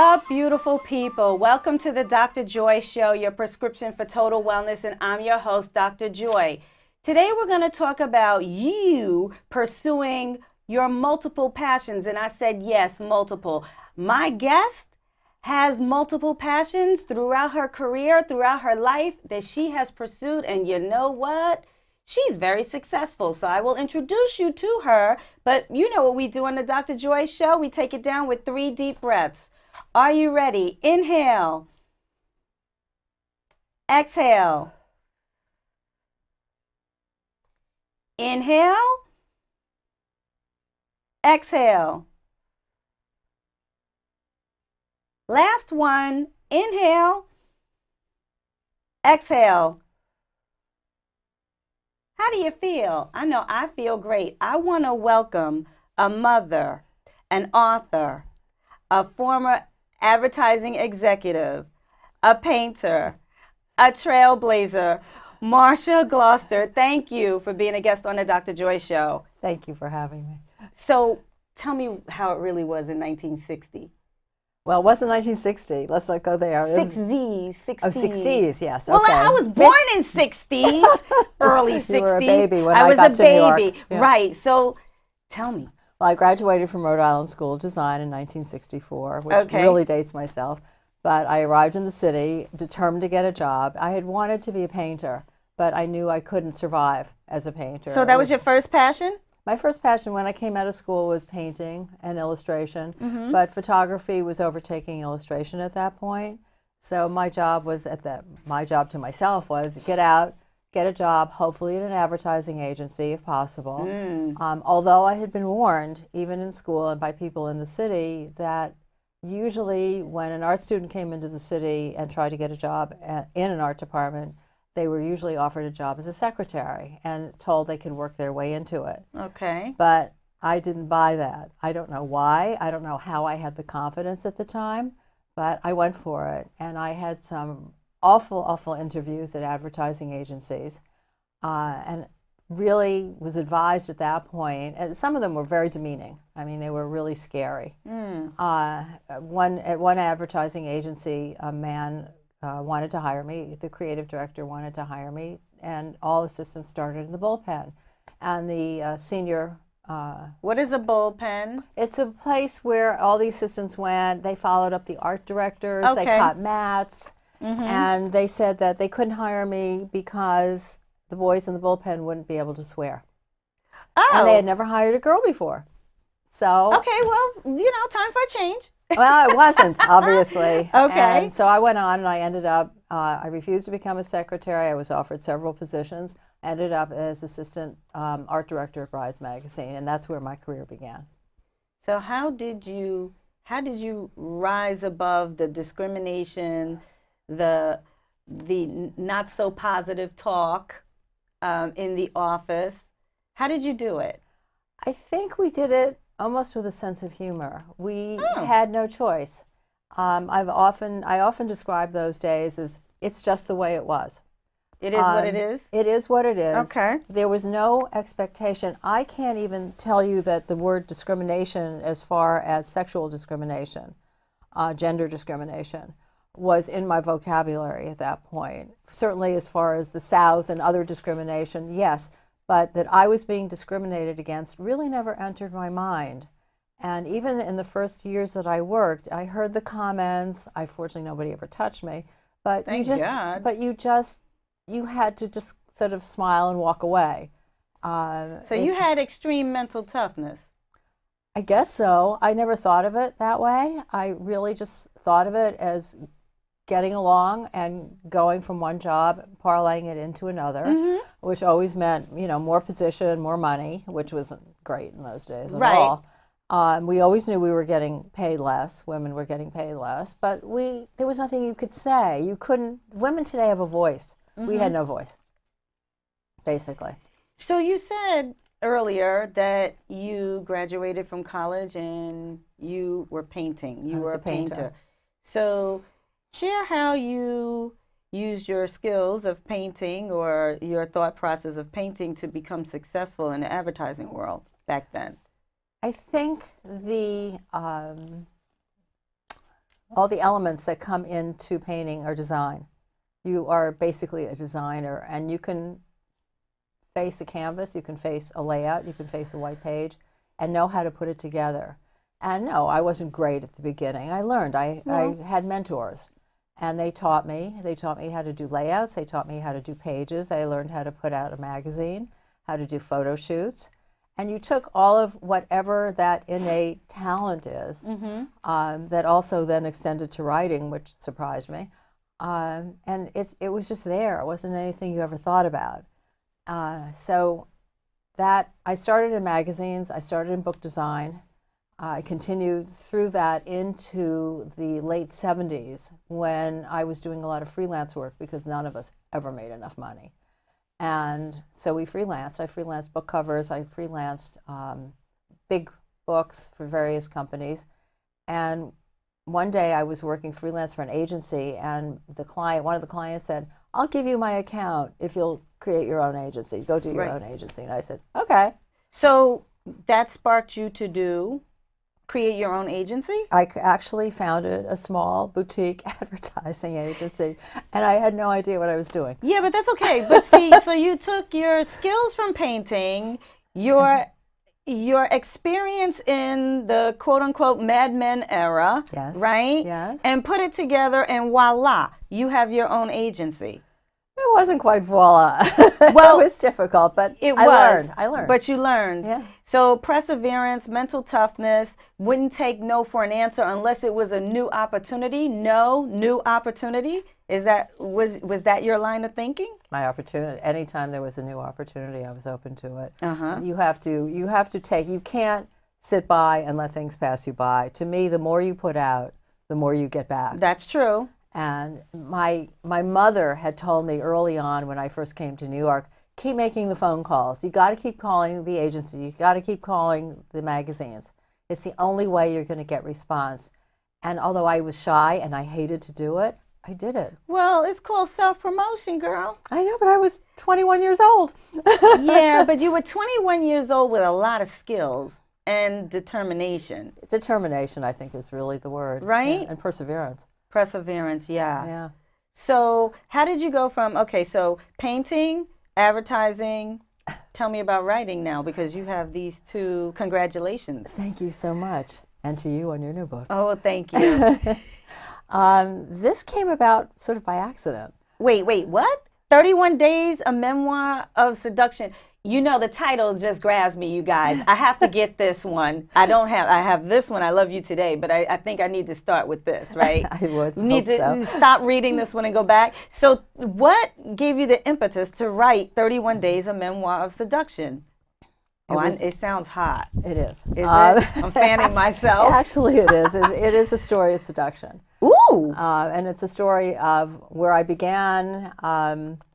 up, beautiful people? Welcome to the Dr. Joy Show, your prescription for total wellness, and I'm your host, Dr. Joy. Today, we're going to talk about you pursuing your multiple passions, and I said yes, multiple. My guest has multiple passions throughout her career, throughout her life that she has pursued, and you know what? She's very successful. So I will introduce you to her. But you know what we do on the Dr. Joy Show? We take it down with 3 deep breaths. Are you ready? Inhale. Exhale. Inhale. Exhale. Last one. Inhale. Exhale. How do you feel? I know I feel great. I want to welcome a mother, an author, a former advertising executive, a painter, a trailblazer, Marcia Gloster. Thank you for being a guest on the Dr. Joy Show. Thank you for having me. So tell me how it really was in 1960. Well, it wasn't 1960. Let's not go there. Six Z's, 60s. Oh, 60s, yes. Well, okay. I was born in 60s, early 60s. You were a baby when I I was got a to New York. baby, Yeah. right. So tell me. Well, I graduated from Rhode Island School of Design in 1964, which Okay. really dates myself. But I arrived in the city, determined to get a job. I had wanted to be a painter, but I knew I couldn't survive as a painter. So that was your first passion? My first passion when I came out of school was painting and illustration, Mm-hmm. but photography was overtaking illustration at that point. So my job to myself was get out, get a job, hopefully at an advertising agency if possible. Although I had been warned, even in school and by people in the city, that usually when an art student came into the city and tried to get a job in an art department, they were usually offered a job as a secretary and told they could work their way into it. Okay. But I didn't buy that. I don't know why. I don't know how I had the confidence at the time, but I went for it. And I had some awful interviews at advertising agencies and really was advised at that point. And some of them were very demeaning. I mean, they were really scary. At one advertising agency, a man wanted to hire me. The creative director wanted to hire me, and all assistants started in the bullpen. And the senior... What is a bullpen? It's a place where all the assistants went. They followed up the art directors. Okay. They cut mats. And they said that they couldn't hire me because the boys in the bullpen wouldn't be able to swear. Oh. And they had never hired a girl before. So... Okay, well, time for a change. Well, it wasn't, obviously. Okay. And so I went on and I ended up, I refused to become a secretary. I was offered several positions, ended up as assistant art director at Brides Magazine, and that's where my career began. So how did you rise above the discrimination, the not so positive talk in the office? How did you do it? I think we did it almost with a sense of humor. We had no choice. I often describe those days as it's just the way it was. It is what it is? It is what it is. Okay. There was no expectation. I can't even tell you that the word discrimination, as far as sexual discrimination, gender discrimination, was in my vocabulary at that point. Certainly as far as the South and other discrimination, yes. But that I was being discriminated against really never entered my mind. And even in the first years that I worked, I heard the comments. Fortunately, nobody ever touched me. But Thank God. You had to just sort of smile and walk away. So you had extreme mental toughness. I guess so. I never thought of it that way. I really just thought of it as getting along and going from one job, parlaying it into another, which always meant, more position, more money, which wasn't great in those days at all. We always knew we were getting paid less. Women were getting paid less, but there was nothing you could say. You couldn't. Women today have a voice. We had no voice, basically. So you said earlier that you graduated from college and you were painting. You were a painter. So share how you used your skills of painting or your thought process of painting to become successful in the advertising world back then. I think all the elements that come into painting or design. You are basically a designer, and you can face a canvas, you can face a layout, you can face a white page, and know how to put it together. And no, I wasn't great at the beginning. I learned. I had mentors, and they taught me. They taught me how to do layouts. They taught me how to do pages. I learned how to put out a magazine, how to do photo shoots. And you took all of whatever that innate talent is, that also then extended to writing, which surprised me. And it was just there. It wasn't anything you ever thought about. So that I started in magazines. I started in book design. I continued through that into the late 70s when I was doing a lot of freelance work because none of us ever made enough money. And so we freelanced. I freelanced book covers. I freelanced big books for various companies. And one day I was working freelance for an agency, and one of the clients said, "I'll give you my account if you'll create your own agency. Go do your own agency." And I said, "Okay." So that sparked you to create your own agency? I actually founded a small boutique advertising agency, and I had no idea what I was doing. Yeah, but that's okay. But see, so you took your skills from painting, your experience in the quote-unquote Mad Men era, Yes. right? Yes. And put it together, and voila, you have your own agency. It wasn't quite voila. Well, it was difficult, but I learned. But you learned. Yeah. So perseverance, mental toughness, wouldn't take no for an answer unless it was a new opportunity. No, new opportunity. Was that your line of thinking? My opportunity. Anytime there was a new opportunity, I was open to it. Uh-huh. You have to take. You can't sit by and let things pass you by. To me, the more you put out, the more you get back. That's true. And my mother had told me early on when I first came to New York, keep making the phone calls. You got to keep calling the agency. You got to keep calling the magazines. It's the only way you're going to get response. And although I was shy and I hated to do it, I did it. Well, it's called self-promotion, girl. I know, but I was 21 years old. Yeah, but you were 21 years old with a lot of skills and determination. Determination, I think, is really the word. Right? Yeah, and perseverance. Perseverance, yeah. Yeah. So how did you go from, so painting, advertising, tell me about writing now, because you have these two. Congratulations. Thank you so much. And to you on your new book. Oh, thank you. This came about sort of by accident. Wait, what? 31 Days, a Memoir of Seduction. You know, the title just grabs me, you guys. I have to get this one. I have this one, I Love You Today, but I think I need to start with this, right? I would need to stop reading this one and go back. So what gave you the impetus to write 31 Days, a Memoir of Seduction? It sounds hot. It is. Is it? I'm fanning myself. Actually, it is. It is a story of seduction. Ooh. And it's a story of where I began.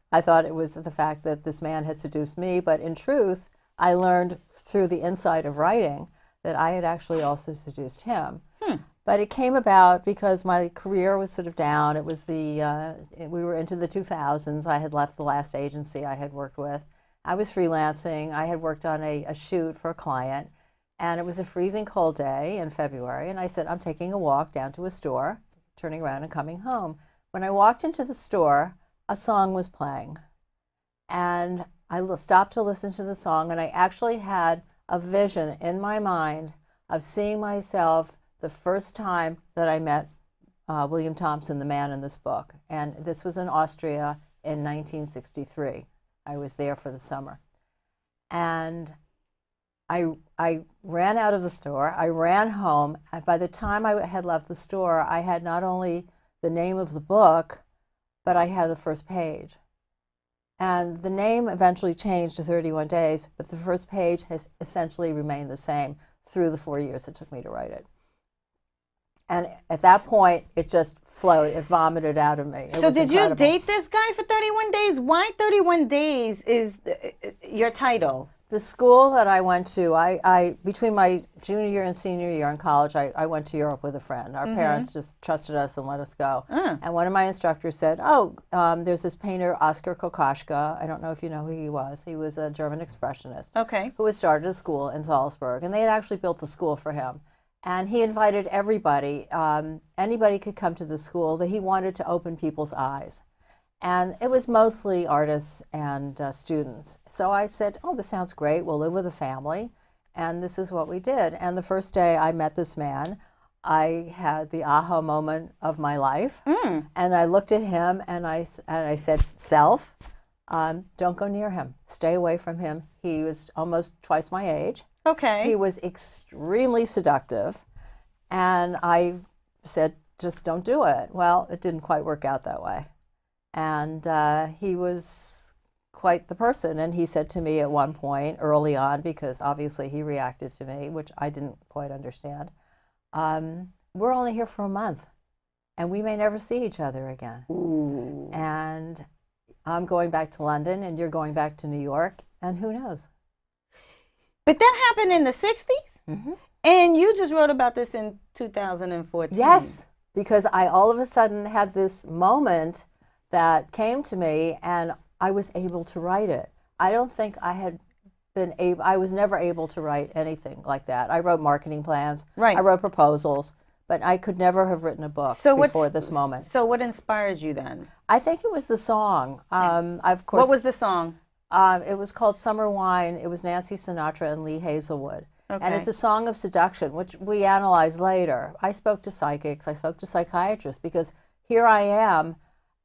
I thought it was the fact that this man had seduced me, but in truth, I learned through the insight of writing that I had actually also seduced him. But it came about because my career was sort of down. It was we were into the 2000s. I had left the last agency I had worked with. I was freelancing. I had worked on a shoot for a client, and it was a freezing cold day in February, and I said, I'm taking a walk down to a store, turning around and coming home. When I walked into the store, a song was playing, and I stopped to listen to the song, and I actually had a vision in my mind of seeing myself the first time that I met William Thompson, the man in this book. And this was in Austria in 1963. I was there for the summer. And I ran out of the store. I ran home. And by the time I had left the store, I had not only the name of the book, but I had the first page. And the name eventually changed to 31 Days, but the first page has essentially remained the same through the 4 years it took me to write it. And at that point, it just flowed. It vomited out of me. So did you date this guy for 31 days? Why 31 days is your title? The school that I went to, I between my junior year and senior year in college, I went to Europe with a friend. Our parents just trusted us and let us go. And one of my instructors said, there's this painter, Oskar Kokoschka. I don't know if you know who he was. He was a German expressionist. Okay. Who had started a school in Salzburg. And they had actually built the school for him. And he invited everybody. Anybody could come to the school. That he wanted to open people's eyes. And it was mostly artists and students. So I said, oh, this sounds great. We'll live with a family. And this is what we did. And the first day I met this man, I had the aha moment of my life. And I looked at him and I said, self, don't go near him. Stay away from him. He was almost twice my age. Okay. He was extremely seductive. And I said, just don't do it. Well, it didn't quite work out that way. And he was quite the person. And he said to me at one point early on, because obviously he reacted to me, which I didn't quite understand, we're only here for a month and we may never see each other again. Ooh. And I'm going back to London and you're going back to New York, and who knows? But that happened in the 60s? Mm-hmm. And you just wrote about this in 2014. Yes, because I all of a sudden had this moment that came to me and I was able to write it. I don't think I had been able, I was never able to write anything like that. I wrote marketing plans, Right. I wrote proposals, but I could never have written a book before this moment. So what inspired you then? I think it was the song. Of course, What was the song? It was called Summer Wine. It was Nancy Sinatra and Lee Hazelwood. Okay. And it's a song of seduction, which we analyzed later. I spoke to psychics, I spoke to psychiatrists, because here I am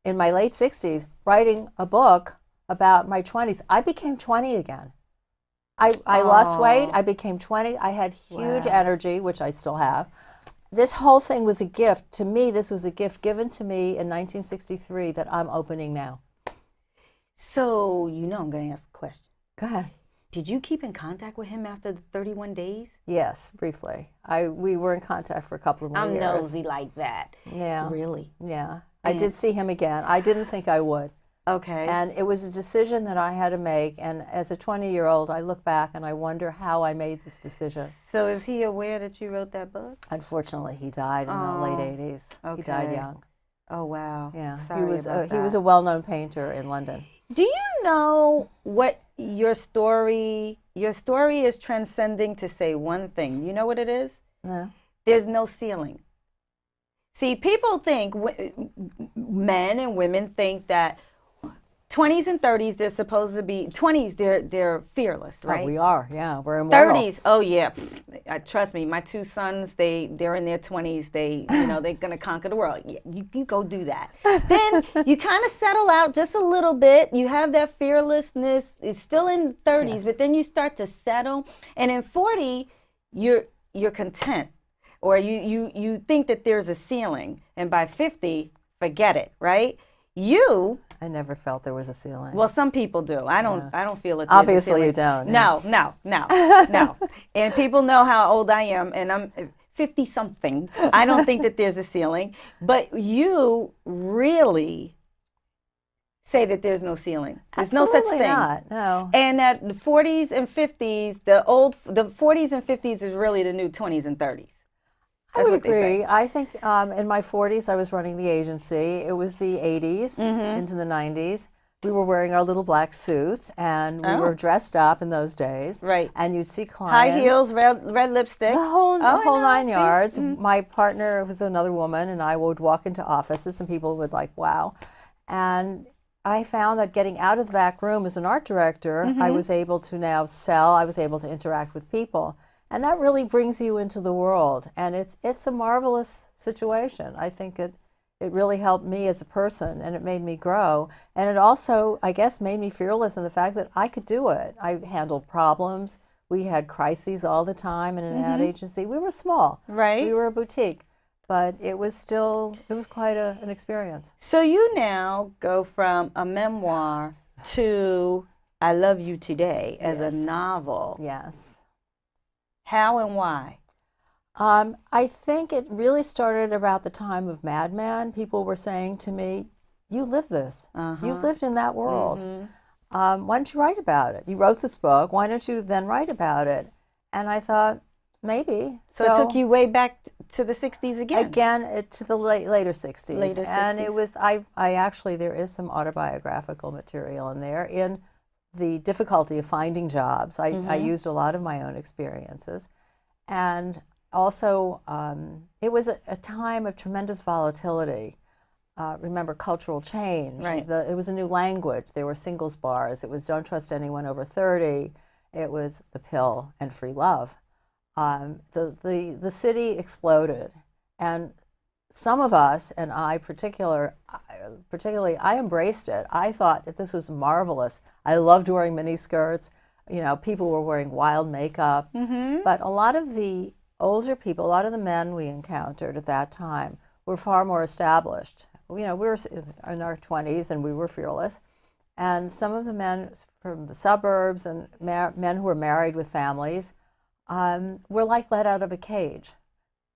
in my late 60s writing a book about my 20s. I became 20 again. I lost weight, I became 20, I had huge energy, which I still have. This whole thing was a gift. To me, this was a gift given to me in 1963 that I'm opening now. So, I'm going to ask a question. Go ahead. Did you keep in contact with him after the 31 days? Yes, briefly. We were in contact for a couple of more years. I'm nosy like that. Yeah. Really? Yeah. I did see him again. I didn't think I would. Okay. And it was a decision that I had to make. And as a 20-year-old, I look back and I wonder how I made this decision. So is he aware that you wrote that book? Unfortunately, he died in the late 80s. Okay. He died young. Oh, wow. Yeah. Sorry about that. He was a well-known painter in London. Do you know what your story is transcending to say one thing? You know what it is? No. There's no ceiling. See, people think, men and women think that 20s and 30s, they're supposed to be, 20s, they're fearless, right? Oh, we are, yeah. We're immortal. 30s, oh yeah. Trust me, my two sons, they're in their 20s. They're going to conquer the world. You go do that. Then you kind of settle out just a little bit. You have that fearlessness. It's still in 30s, Yes. but then you start to settle. And in 40, you're content. Or you think that there's a ceiling. And by 50, forget it, right? I never felt there was a ceiling. Well, some people do. I don't feel it. Obviously, you don't. No. No. And people know how old I am, and I'm 50-something. I don't think that there's a ceiling. But you really say that there's no ceiling. There's no such thing. Not, no. And that the 40s and 50s, the 40s and 50s is really the new 20s and 30s. I would agree. I think in my 40s, I was running the agency. It was the 80s into the 90s. We were wearing our little black suits, and we were dressed up in those days. Right. And you'd see clients. High heels, red lipstick. The whole 9 yards. My partner was another woman, and I would walk into offices, and people would like, wow. And I found that getting out of the back room as an art director, I was able to now sell. I was able to interact with people. And that really brings you into the world. And it's a marvelous situation. I think it really helped me as a person, and it made me grow. And it also, I guess, made me fearless in the fact that I could do it. I handled problems. We had crises all the time in an ad agency. We were small. Right. We were a boutique. But it was quite an experience. So you now go from a memoir to I Love You Today as a novel. Yes. How and why? I think it really started about the time of Mad Men. People were saying to me, you live this. You lived in that world. Why don't you write about it? You wrote this book. Why don't you then write about it? And I thought, maybe. So it took you way back to the 60s again? Again, to the later 60s. Later 60s. And it was, I actually, there is some autobiographical material in there. In the difficulty of finding jobs, I used a lot of my own experiences. And also, it was a time of tremendous volatility. Remember, cultural change. Right. It was a new language. There were singles bars. It was don't trust anyone over 30. It was the pill and free love. The city exploded, and some of us, and I particularly, I embraced it. I thought that this was marvelous. I loved wearing mini skirts. You know, people were wearing wild makeup. But a lot of the older people, a lot of the men we encountered at that time were far more established. You know, we were in our 20s and we were fearless. And some of the men from the suburbs and men who were married with families were like let out of a cage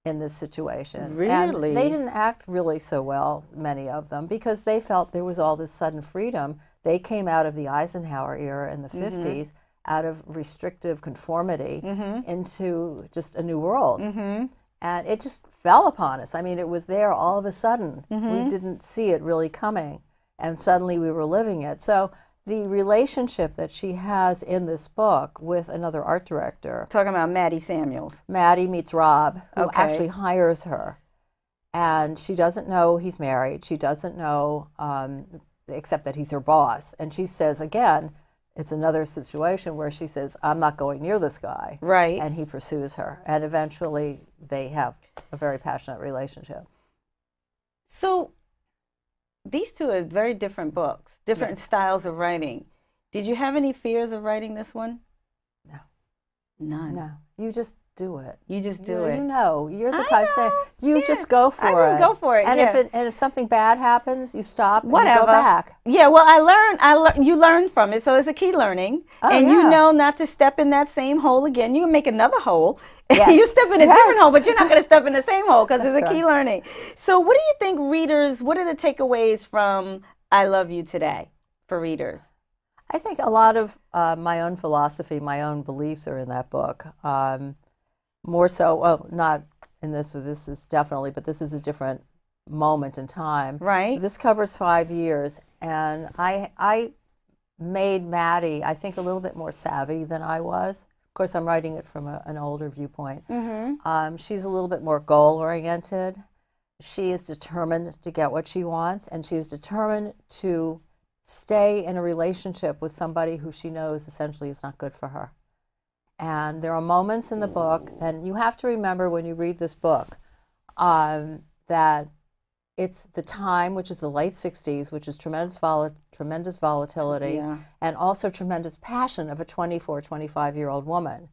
in this situation. Really? And they didn't act really so well, many of them, because they felt there was all this sudden freedom. They came out of the Eisenhower era in the 50s, out of restrictive conformity into just a new world. And it just fell upon us. I mean, it was there all of a sudden. We didn't see it really coming. And suddenly we were living it. So the relationship that she has in this book with another art director. Talking about Maddie Samuels. Maddie meets Rob, who Okay. actually hires her. And she doesn't know he's married. She doesn't know, except that he's her boss. And she says, again, it's another situation where she says, I'm not going near this guy. Right. And he pursues her. And eventually they have a very passionate relationship. So these two are very different books, different Yes. styles of writing. Did you have any fears of writing this one? No. None. No. You just do it. You just do it. You know, you're the I type saying, know. you Yeah. just go for I it. just go for it, And yeah. if something bad happens, you stop and you Whatever. go back. Yeah, well, you learn from it, so it's a key learning. Oh, and you yeah. know not to step in that same hole again. You can make another hole. Yes. You step in a Yes. different hole, but you're not going to step in the same hole because it's a That's key right. learning. So what do you think readers, what are the takeaways from I Love You Today for readers? I think a lot of my own philosophy, my own beliefs are in that book. More so, well, not in this is definitely, but this is a different moment in time. Right. This covers 5 years, and I made Maddie, I think, a little bit more savvy than I was. Of course, I'm writing it from an older viewpoint. She's a little bit more goal-oriented. She is determined to get what she wants, and she is determined to stay in a relationship with somebody who she knows essentially is not good for her. And there are moments in the book, and you have to remember when you read this book that it's the time, which is the late 60s, which is tremendous volatility, Yeah. and also tremendous passion of a 24, 25-year-old woman.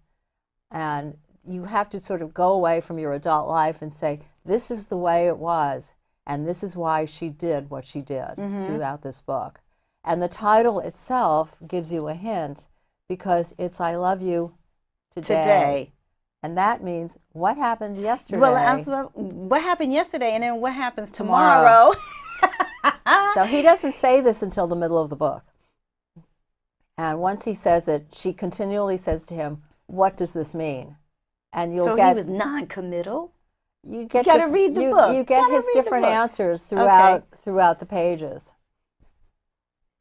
And you have to sort of go away from your adult life and say, this is the way it was, and this is why she did what she did throughout this book. And the title itself gives you a hint, because it's I Love You Today. And that means what happened yesterday. Well, what happened yesterday, and then what happens tomorrow? So he doesn't say this until the middle of the book. And once he says it, she continually says to him, what does this mean? And you'll So get, he was non-committal? you get gotta read the book. You get Gotta his read the different book. answers Okay. throughout the pages.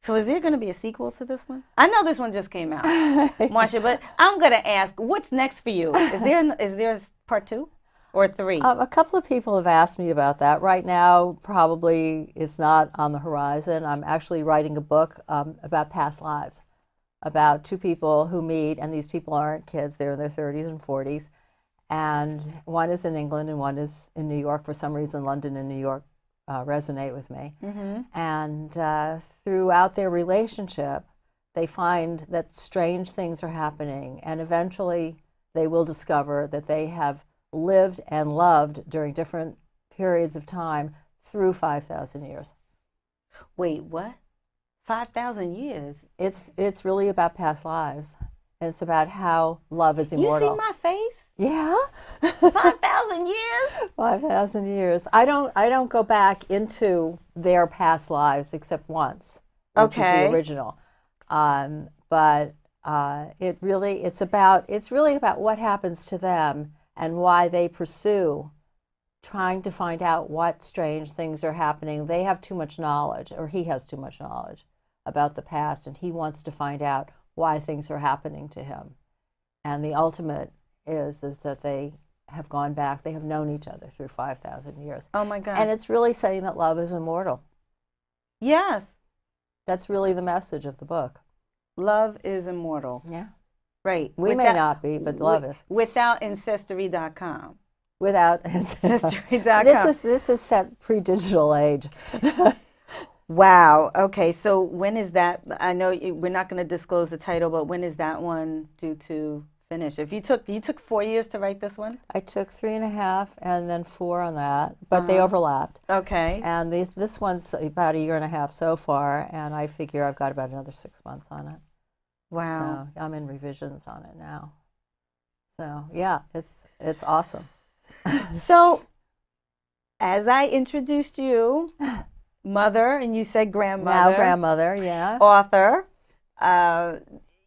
So is there going to be a sequel to this one? I know this one just came out, Marcia, but I'm going to ask, what's next for you? Is there part 2 or 3? A couple of people have asked me about that. Right now, probably it's not on the horizon. I'm actually writing a book about past lives, about 2 people who meet, and these people aren't kids. They're in their 30s and 40s. And one is in England and one is in New York. For some reason, London and New York resonate with me. And throughout their relationship, they find that strange things are happening, and eventually they will discover that they have lived and loved during different periods of time through 5,000 years. Wait, what? 5,000 years? It's really about past lives, and it's about how love is immortal. You see my face? Yeah. 5,000 years? 5,000 years. I don't go back into their past lives except once, which is Okay. the original. But it's really about what happens to them and why they pursue trying to find out what strange things are happening. They have too much knowledge, or he has too much knowledge about the past, and he wants to find out why things are happening to him. And the ultimate is that they have gone back. They have known each other through 5,000 years. Oh my God. And it's really saying that love is immortal. Yes. That's really the message of the book. Love is immortal. Yeah. Right. We may not be, but love is. Without ancestry.com. Without Ancestry.com. This is set pre-digital age. Wow. Okay. So when is that? I know we're not going to disclose the title, but when is that one due to finish? If you took 4 years to write this one? I took 3.5 and then 4 on that, but they overlapped. Okay. And this one's about 1.5 years so far, and I figure I've got about another 6 months on it. Wow. So I'm in revisions on it now. So yeah, it's awesome. So, as I introduced you, mother, and you said grandmother. Now grandmother, yeah. Author.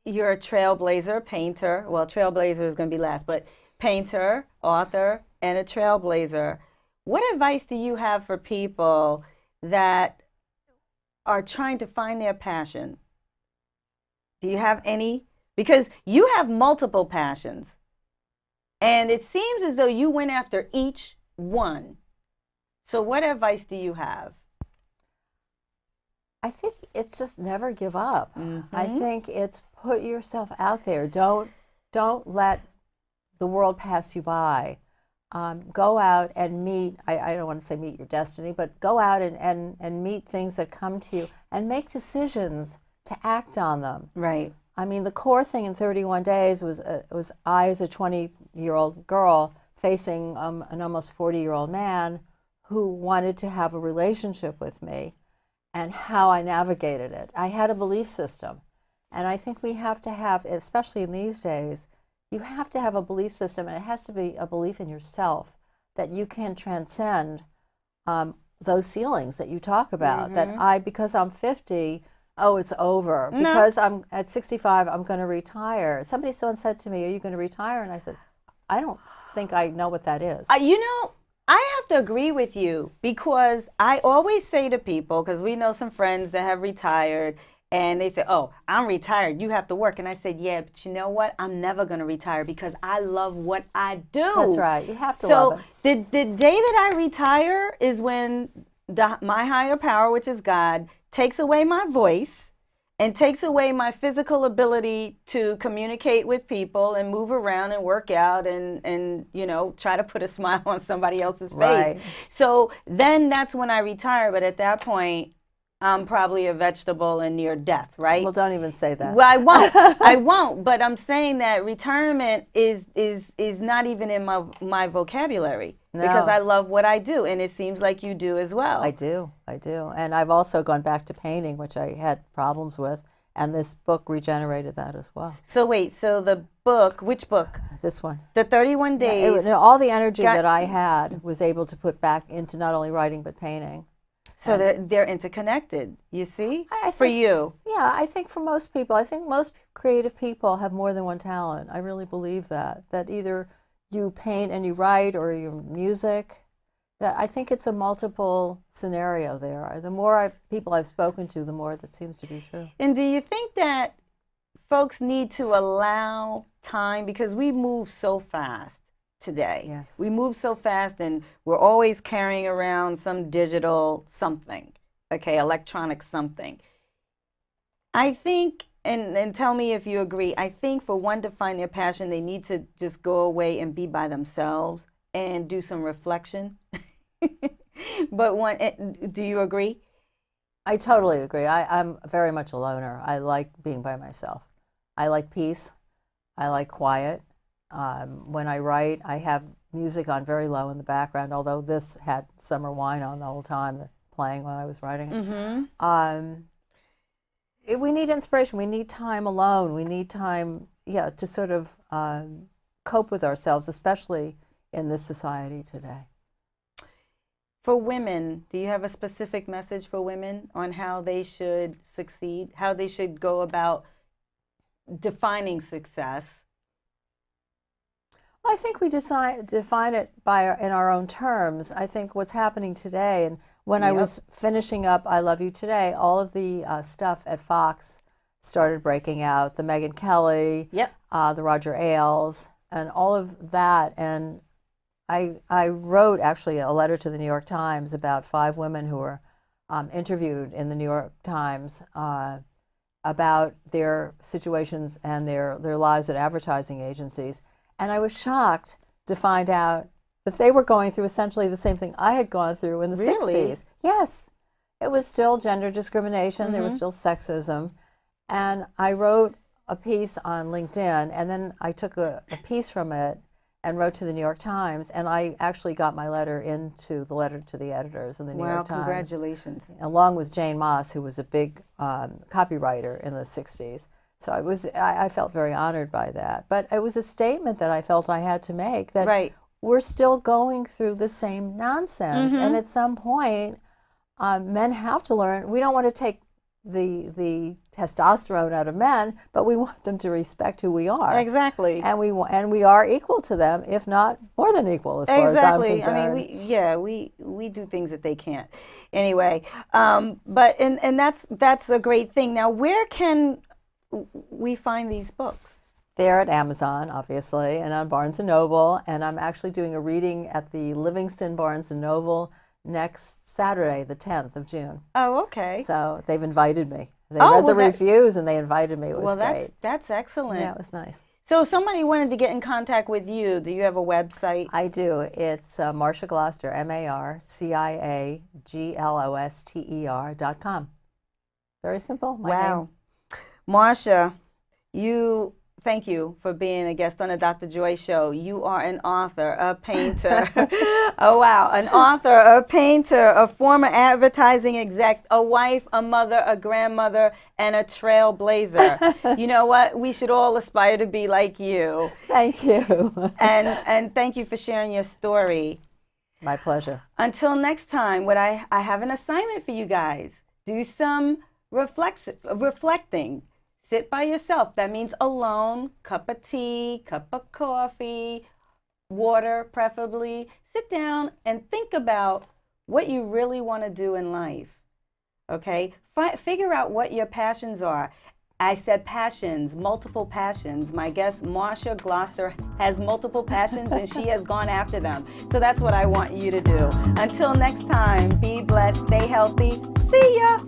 You're a trailblazer, painter. Well, trailblazer is going to be last, but painter, author, and a trailblazer. What advice do you have for people that are trying to find their passion? Do you have any? Because you have multiple passions. And it seems as though you went after each one. So what advice do you have? I think it's just never give up. Mm-hmm. I think it's put yourself out there. Don't let the world pass you by. Go out and meet, I don't want to say meet your destiny, but go out and meet things that come to you and make decisions to act on them. Right. I mean, the core thing in 31 days was I, as a 20-year-old girl, facing an almost 40-year-old man who wanted to have a relationship with me, and how I navigated it. I had a belief system, and I think we have to have, especially in these days, you have to have a belief system, and it has to be a belief in yourself that you can transcend those ceilings that you talk about. That because I'm 50, oh, it's over. No. Because I'm at 65, I'm going to retire. Someone said to me, "Are you going to retire?" And I said, "I don't think I know what that is." You know, I have to agree with you, because I always say to people, because we know some friends that have retired, and they say, "Oh, I'm retired, you have to work." And I said, "Yeah, but you know what? I'm never going to retire because I love what I do." That's right. You have to love it. So the day that I retire is when my higher power, which is God, takes away my voice and takes away my physical ability to communicate with people and move around and work out and you know, try to put a smile on somebody else's face. Right. So then that's when I retire. But at that point, I'm probably a vegetable and near death, right? Well, don't even say that. Well, I won't. I won't. But I'm saying that retirement is not even in my vocabulary. No. Because I love what I do, and it seems like you do as well. I do. And I've also gone back to painting, which I had problems with, and this book regenerated that as well. So wait, so the book, which book? This one. The 31 Days. Yeah, all the energy that I had was able to put back into not only writing but painting. So they're interconnected, you see, for you. Yeah, I think for most people, I think most creative people have more than one talent. I really believe that either you paint and you write, or your music. That I think it's a multiple scenario there. The more people I've spoken to, the more that seems to be true. And do you think that folks need to allow time, because we move so fast today? Yes. We move so fast, and we're always carrying around some digital something, okay, electronic something. I think, and tell me if you agree, I think for one to find their passion, they need to just go away and be by themselves and do some reflection. But do you agree? I totally agree. I'm very much a loner. I like being by myself. I like peace. I like quiet. When I write, I have music on very low in the background, although this had Summer Wine on the whole time, playing when I was writing it. Mm-hmm. We need inspiration. We need time alone. We need time, to sort of cope with ourselves, especially in this society today. For women, do you have a specific message for women on how they should succeed, how they should go about defining success? I think we define it in our own terms. I think what's happening today, and when I was finishing up I Love You Today, all of the stuff at Fox started breaking out, the Megyn Kelly, the Roger Ailes, and all of that. And I wrote actually a letter to the New York Times about 5 women who were interviewed in the New York Times about their situations and their lives at advertising agencies. And I was shocked to find out that they were going through essentially the same thing I had gone through in the Really? 60s. Yes. It was still gender discrimination. There was Mm-hmm. still sexism. And I wrote a piece on LinkedIn, and then I took a piece from it and wrote to the New York Times, and I actually got my letter into the letter to the editors in the New Wow, York Times, congratulations. along with Jane Moss, who was a big copywriter in the 60s. So I felt very honored by that. But it was a statement that I felt I had to make, that Right. we're still going through the same nonsense. Mm-hmm. And at some point, men have to learn. We don't want to take the testosterone out of men, but we want them to respect who we are. Exactly. And we are equal to them, if not more than equal, as far as I'm Exactly. concerned. I mean, we do things that they can't. Anyway, but and that's a great thing. Now, where can we find these books? They're at Amazon, obviously, and on Barnes & Noble, and I'm actually doing a reading at the Livingston Barnes & Noble next Saturday, the 10th of June. Oh, okay. So they've invited me. They Oh, read the well, that- reviews and they invited me. It was Well, great. that's excellent. Yeah, it was nice. So, if somebody wanted to get in contact with you, do you have a website? I do. It's Marcia Gloster, MarciaGloster.com. Very simple. My Wow. name. Marcia, thank you for being a guest on the Dr. Joy Show. You are an author, a painter. Oh, wow. An author, a painter, a former advertising exec, a wife, a mother, a grandmother, and a trailblazer. You know what? We should all aspire to be like you. Thank you. And thank you for sharing your story. My pleasure. Until next time, I have an assignment for you guys. Do some reflecting. Sit by yourself. That means alone, cup of tea, cup of coffee, water preferably. Sit down and think about what you really want to do in life. Okay? Figure out what your passions are. I said passions, multiple passions. My guest, Marcia Gloster, has multiple passions and she has gone after them. So that's what I want you to do. Until next time, be blessed, stay healthy. See ya!